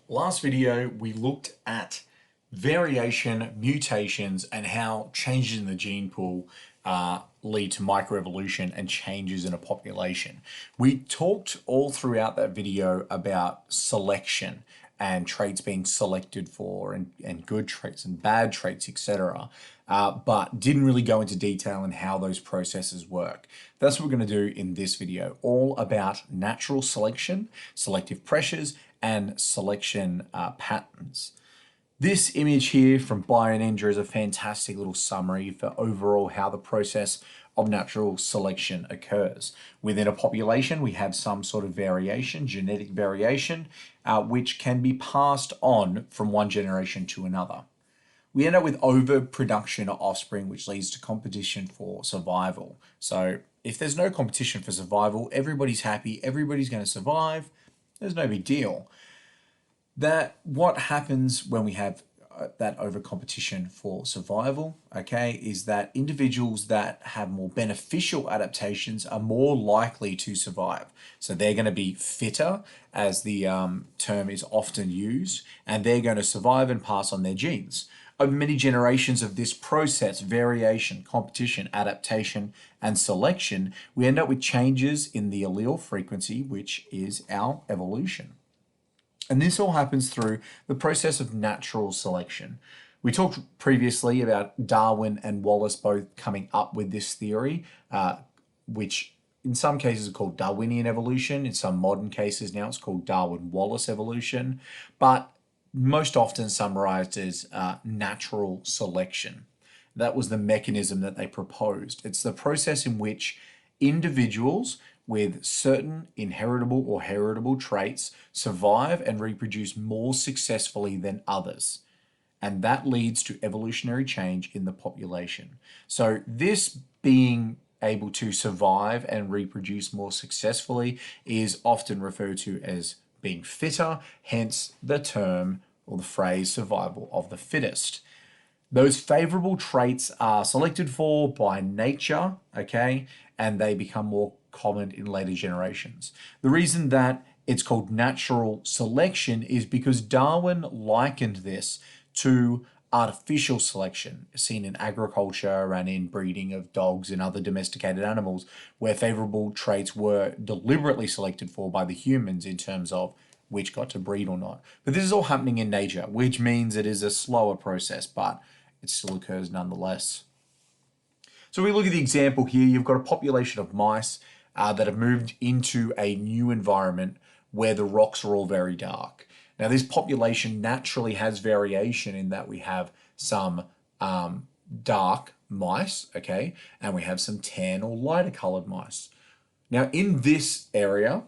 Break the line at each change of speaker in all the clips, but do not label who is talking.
Last video, we looked at variation, mutations, and how changes in the gene pool lead to microevolution and changes in a population. We talked all throughout that video about selection and traits being selected for and good traits and bad traits, etc. But didn't really go into detail on how those processes work. That's what we're going to do in this video, all about natural selection, selective pressures, and selection patterns. This image here from Bioninja is a fantastic little summary for overall how the process of natural selection occurs. Within a population, we have some sort of variation, genetic variation, which can be passed on from one generation to another. We end up with overproduction of offspring, which leads to competition for survival. So if there's no competition for survival, everybody's happy, everybody's going to survive, there's no big deal. What happens when we have that over competition for survival, okay, is that individuals that have more beneficial adaptations are more likely to survive. So they're going to be fitter, as the term is often used, and they're going to survive and pass on their genes. Over many generations of this process, variation, competition, adaptation, and selection, we end up with changes in the allele frequency, which is our evolution. And this all happens through the process of natural selection. We talked previously about Darwin and Wallace both coming up with this theory, which in some cases is called Darwinian Evolution. In some modern cases now it's called Darwin-Wallace Evolution, but most often summarized as natural selection. That was the mechanism that they proposed. It's the process in which individuals with certain inheritable or heritable traits survive and reproduce more successfully than others. And that leads to evolutionary change in the population. So this being able to survive and reproduce more successfully is often referred to as being fitter, hence the term or the phrase survival of the fittest. Those favorable traits are selected for by nature, okay, and they become more common in later generations. The reason that it's called natural selection is because Darwin likened this to artificial selection seen in agriculture and in breeding of dogs and other domesticated animals, where favorable traits were deliberately selected for by the humans in terms of which got to breed or not. But this is all happening in nature, which means it is a slower process, but it still occurs nonetheless. So we look at the example here. You've got a population of mice that have moved into a new environment where the rocks are all very dark. Now, this population naturally has variation in that we have some dark mice, okay, and we have some tan or lighter colored mice. Now, in this area,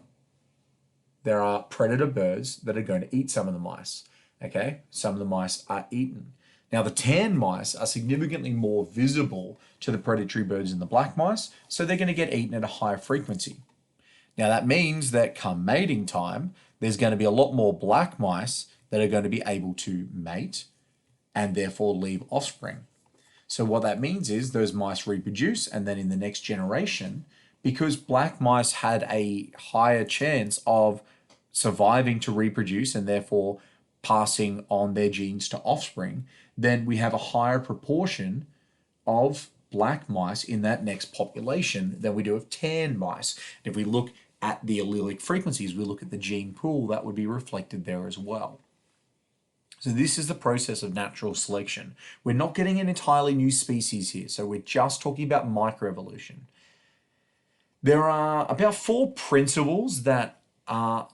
there are predator birds that are going to eat some of the mice, okay? Some of the mice are eaten. Now, the tan mice are significantly more visible to the predatory birds than the black mice, so they're going to get eaten at a higher frequency. Now, that means that come mating time, there's going to be a lot more black mice that are going to be able to mate and therefore leave offspring. So what that means is those mice reproduce, and then in the next generation, because black mice had a higher chance of surviving to reproduce and therefore passing on their genes to offspring, then we have a higher proportion of black mice in that next population than we do of tan mice. And if we look at the allelic frequencies, we look at the gene pool, that would be reflected there as well. So this is the process of natural selection. We're not getting an entirely new species here, so we're just talking about microevolution. There are about 4 principles that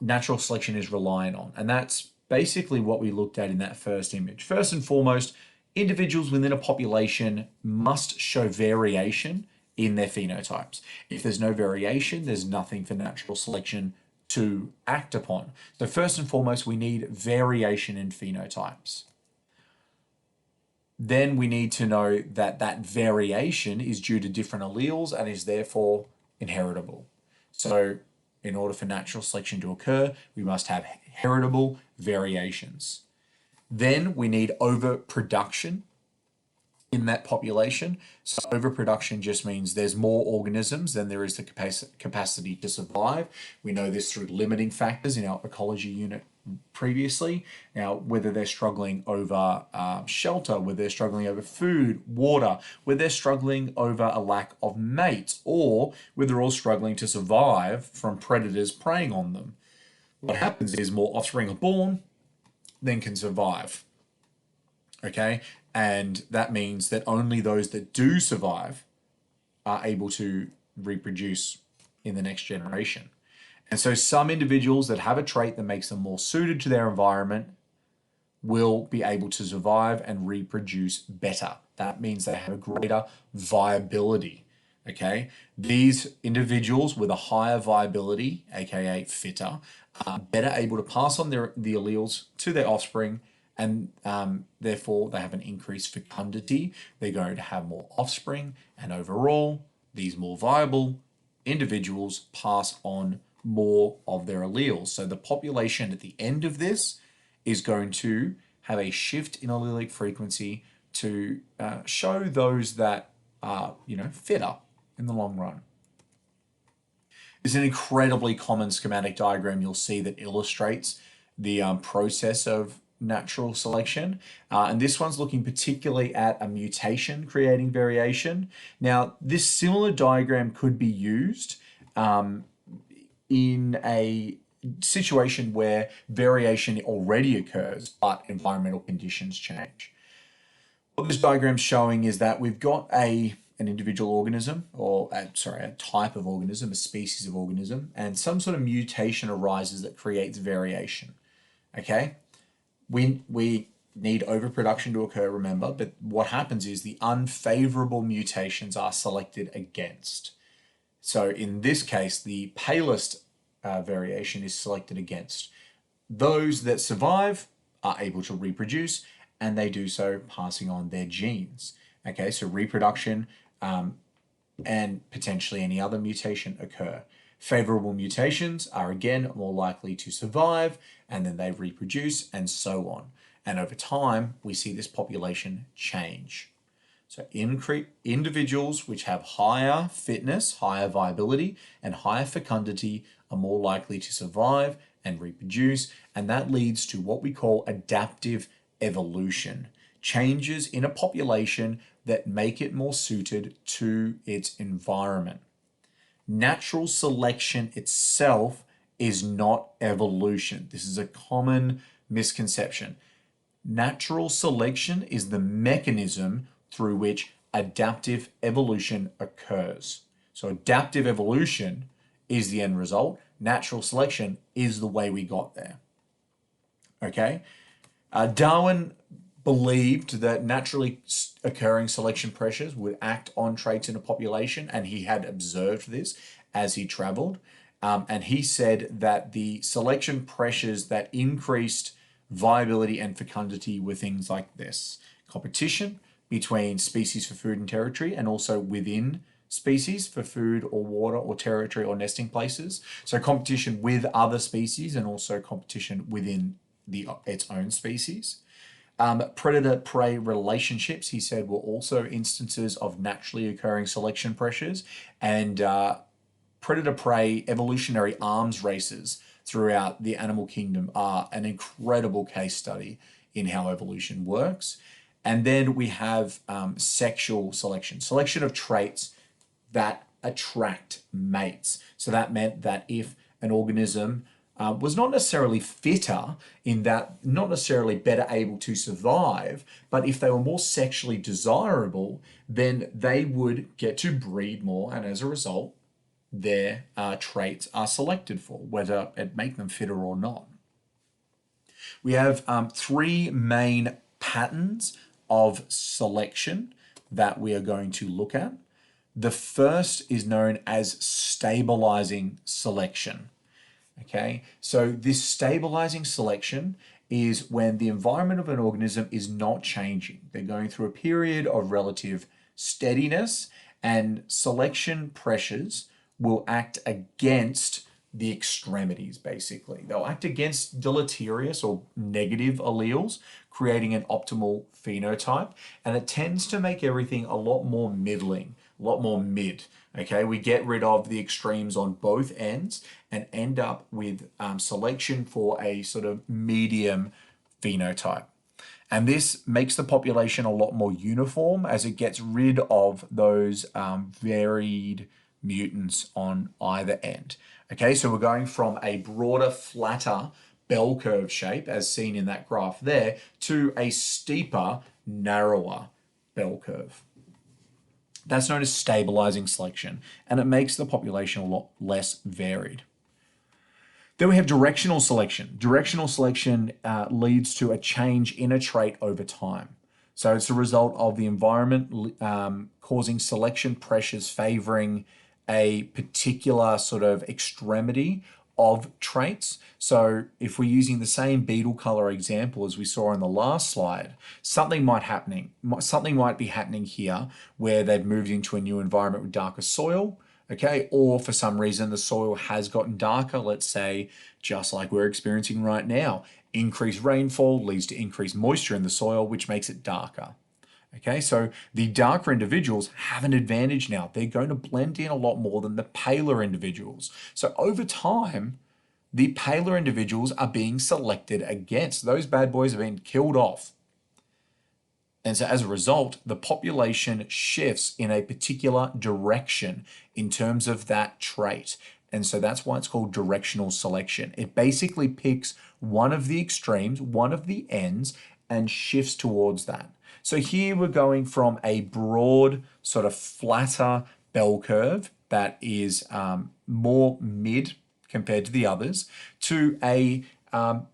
natural selection is reliant on, and that's basically what we looked at in that first image. First and foremost, individuals within a population must show variation in their phenotypes. If there's no variation, there's nothing for natural selection to act upon. So first and foremost, we need variation in phenotypes. Then we need to know that that variation is due to different alleles and is therefore inheritable. So in order for natural selection to occur, we must have heritable variations. Then we need overproduction in that population. So overproduction just means there's more organisms than there is the capacity to survive. We know this through limiting factors in our ecology unit previously. Now, whether they're struggling over shelter, whether they're struggling over food, water, whether they're struggling over a lack of mates, or whether they're all struggling to survive from predators preying on them. What happens is more offspring are born than can survive. Okay? And that means that only those that do survive are able to reproduce in the next generation. And so some individuals that have a trait that makes them more suited to their environment will be able to survive and reproduce better. That means they have a greater viability. Okay, these individuals with a higher viability, aka fitter, are better able to pass on the alleles to their offspring, and therefore they have an increased fecundity. They're going to have more offspring, and overall, these more viable individuals pass on more of their alleles. So the population at the end of this is going to have a shift in allelic frequency to show those that are, fitter in the long run. It's an incredibly common schematic diagram you'll see that illustrates the process of natural selection. And this one's looking particularly at a mutation creating variation. Now, this similar diagram could be used in a situation where variation already occurs, but environmental conditions change. What this diagram's showing is that we've got an individual organism, or a type of organism, a species of organism, and some sort of mutation arises that creates variation. Okay? We need overproduction to occur, remember, but what happens is the unfavorable mutations are selected against. So in this case, the palest variation is selected against. Those that survive are able to reproduce, and they do so passing on their genes. Okay, so reproduction and potentially any other mutation occur. Favorable mutations are again more likely to survive, and then they reproduce, and so on. And over time, we see this population change. So individuals which have higher fitness, higher viability, and higher fecundity are more likely to survive and reproduce, and that leads to what we call adaptive evolution. Changes in a population that make it more suited to its environment. Natural selection itself is not evolution. This is a common misconception. Natural selection is the mechanism through which adaptive evolution occurs. So adaptive evolution is the end result. Natural selection is the way we got there. Okay? Darwin believed that naturally occurring selection pressures would act on traits in a population, and he had observed this as he traveled. And he said that the selection pressures that increased viability and fecundity were things like this: competition between species for food and territory, and also within species for food or water or territory or nesting places. So competition with other species, and also competition within its own species. Predator-prey relationships, he said, were also instances of naturally occurring selection pressures, and predator-prey evolutionary arms races throughout the animal kingdom are an incredible case study in how evolution works. And then we have sexual selection of traits that attract mates. So that meant that if an organism was not necessarily fitter, in that not necessarily better able to survive, but if they were more sexually desirable, then they would get to breed more, and as a result, their traits are selected for, whether it make them fitter or not. We have three main patterns of selection that we are going to look at. The first is known as stabilizing selection. Okay, so this stabilizing selection is when the environment of an organism is not changing. They're going through a period of relative steadiness, and selection pressures will act against the extremities, basically. They'll act against deleterious or negative alleles, creating an optimal phenotype, and it tends to make everything a lot more middling, a lot more mid. Okay, we get rid of the extremes on both ends and end up with selection for a sort of medium phenotype. And this makes the population a lot more uniform as it gets rid of those varied mutants on either end. Okay, so we're going from a broader, flatter bell curve shape, as seen in that graph there, to a steeper, narrower bell curve. That's known as stabilizing selection, and it makes the population a lot less varied. Then we have directional selection. Directional selection leads to a change in a trait over time. So it's a result of the environment causing selection pressures favoring a particular sort of extremity of traits. So if we're using the same beetle color example as we saw in the last slide, something might be happening here where they've moved into a new environment with darker soil. Okay, or for some reason the soil has gotten darker, let's say, just like we're experiencing right now. Increased rainfall leads to increased moisture in the soil, which makes it darker. Okay, so the darker individuals have an advantage now. They're going to blend in a lot more than the paler individuals. So over time, the paler individuals are being selected against. Those bad boys are being killed off. And so as a result, the population shifts in a particular direction in terms of that trait. And so that's why it's called directional selection. It basically picks one of the extremes, one of the ends, and shifts towards that. So here we're going from a broad, sort of flatter bell curve that is more mid compared to the others, to a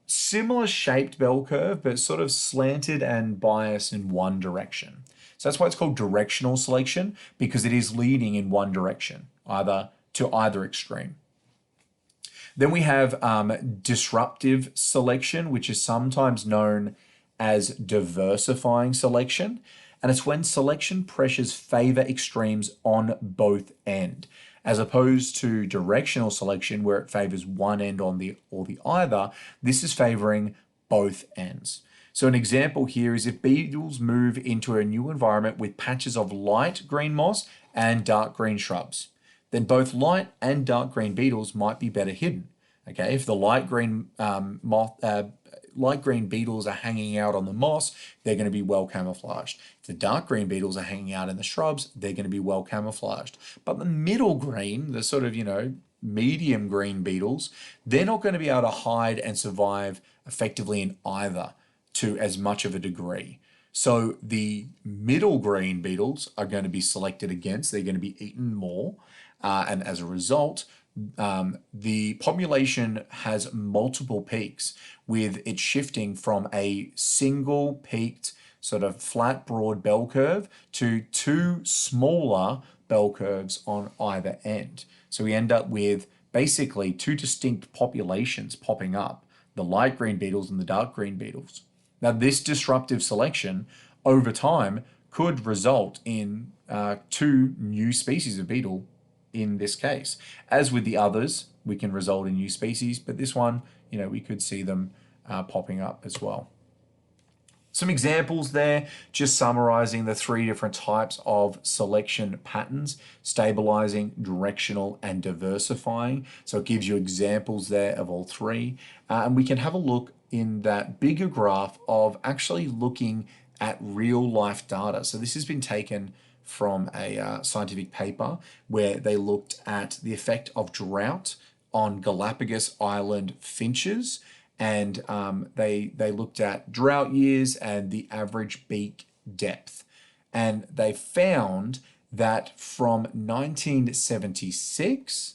similar shaped bell curve, but sort of slanted and biased in one direction. So that's why it's called directional selection, because it is leading in one direction, either to either extreme. Then we have disruptive selection, which is sometimes known as diversifying selection. And it's when selection pressures favor extremes on both ends, as opposed to directional selection where it favors one end or the either. This is favoring both ends. So an example here is if beetles move into a new environment with patches of light green moss and dark green shrubs, then both light and dark green beetles might be better hidden. Okay, if the light green beetles are hanging out on the moss, they're going to be well camouflaged. If the dark green beetles are hanging out in the shrubs, they're going to be well camouflaged. But the middle green, the sort of, medium green beetles, they're not going to be able to hide and survive effectively in either to as much of a degree. So the middle green beetles are going to be selected against, they're going to be eaten more. And as a result, the population has multiple peaks, with it shifting from a single peaked sort of flat broad bell curve to two smaller bell curves on either end. So we end up with basically two distinct populations popping up, the light green beetles and the dark green beetles. Now this disruptive selection over time could result in two new species of beetle in this case. As with the others, we can result in new species, but this one, we could see them popping up as well. Some examples there, just summarizing the three different types of selection patterns: stabilizing, directional, and diversifying. So it gives you examples there of all three. And we can have a look in that bigger graph of actually looking at real life data. So this has been taken from a scientific paper where they looked at the effect of drought on Galapagos Island finches, and they looked at drought years and the average beak depth. And they found that from 1976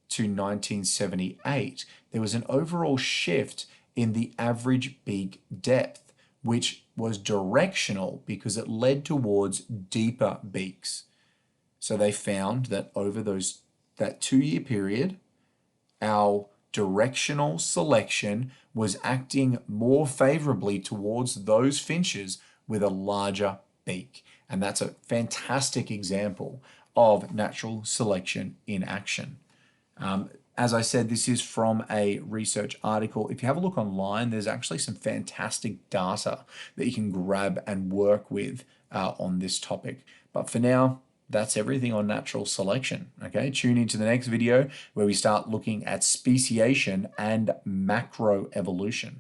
to 1978, there was an overall shift in the average beak depth, which was directional because it led towards deeper beaks. So they found that over that 2-year period, our directional selection was acting more favorably towards those finches with a larger beak. And that's a fantastic example of natural selection in action. As I said, this is from a research article. If you have a look online, there's actually some fantastic data that you can grab and work with on this topic. But for now, that's everything on natural selection. Okay, tune into the next video where we start looking at speciation and macroevolution.